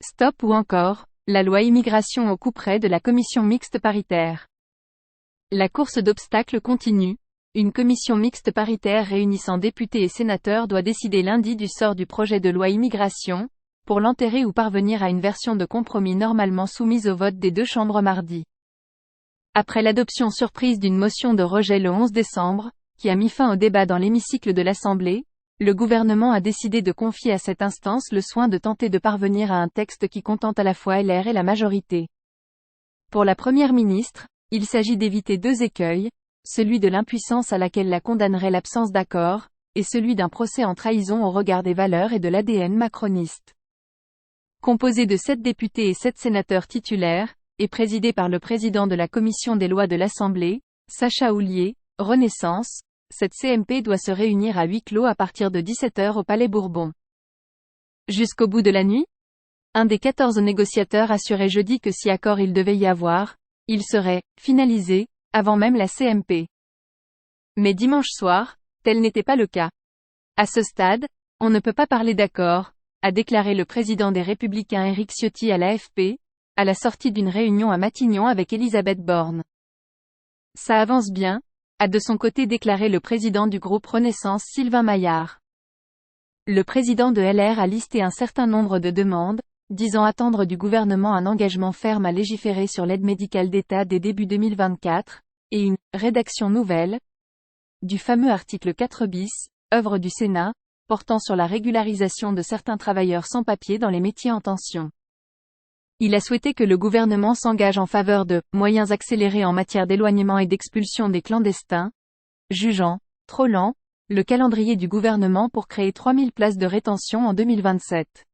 Stop ou encore, la loi immigration au couperet de la commission mixte paritaire. La course d'obstacles continue. Une commission mixte paritaire réunissant députés et sénateurs doit décider lundi du sort du projet de loi immigration, pour l'enterrer ou parvenir à une version de compromis normalement soumise au vote des deux chambres mardi. Après l'adoption surprise d'une motion de rejet le 11 décembre, qui a mis fin au débat dans l'hémicycle de l'Assemblée, le gouvernement a décidé de confier à cette instance le soin de tenter de parvenir à un texte qui contente à la fois LR et la majorité. Pour la Première ministre, il s'agit d'éviter deux écueils, celui de l'impuissance à laquelle la condamnerait l'absence d'accord, et celui d'un procès en trahison au regard des valeurs et de l'ADN macroniste. Composé de 7 députés et 7 sénateurs titulaires, et présidé par le président de la commission des lois de l'Assemblée, Sacha Houlié, Renaissance, cette CMP doit se réunir à huis clos à partir de 17h au Palais Bourbon. Jusqu'au bout de la nuit? Un des 14 négociateurs assurait jeudi que si accord il devait y avoir, il serait finalisé avant même la CMP. Mais dimanche soir, tel n'était pas le cas. À ce stade, on ne peut pas parler d'accord, a déclaré le président des Républicains Éric Ciotti à l'AFP, à la sortie d'une réunion à Matignon avec Elisabeth Borne. Ça avance bien, a de son côté déclaré le président du groupe Renaissance Sylvain Maillard. Le président de LR a listé un certain nombre de demandes, disant attendre du gouvernement un engagement ferme à légiférer sur l'aide médicale d'État dès début 2024, et une « rédaction nouvelle » du fameux article 4 bis, œuvre du Sénat, portant sur la régularisation de certains travailleurs sans papier dans les métiers en tension. Il a souhaité que le gouvernement s'engage en faveur de « moyens accélérés en matière d'éloignement et d'expulsion des clandestins », jugeant « trop lent » le calendrier du gouvernement pour créer 3000 places de rétention en 2027.